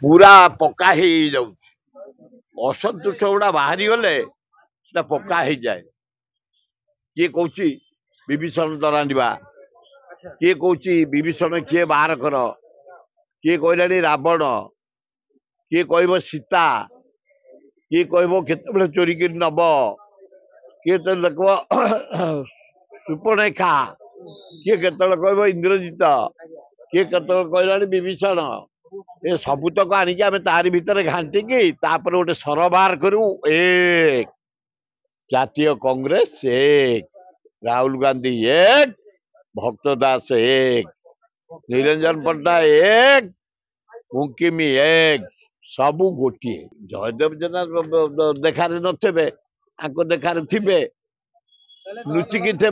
पूरा पक्का ही जाऊ असंतुष्ट गुड़ा बाहरी गले पक्का ही जाए किए कौच विभीषण दरांडा किए कौच विभीषण किए बाहर कर किए कहला रावण किए कह सीता किए कह केत चोरी कर नब किए तो लोक सुपर्णरेखा किए केत कह इंद्रजित किए केत कहला विभीषण ये सबुतक आनिकी आम तारी भितर घाटिकी गोटे सर बाहर करूँ एक जातीय कांग्रेस एक राहुल गांधी एक भक्त दास एक निरंजन पट्टा एक मुंकिमी एक सबू गोटे जयदेव जेना देखार नथे देखा थे लुचिकी थे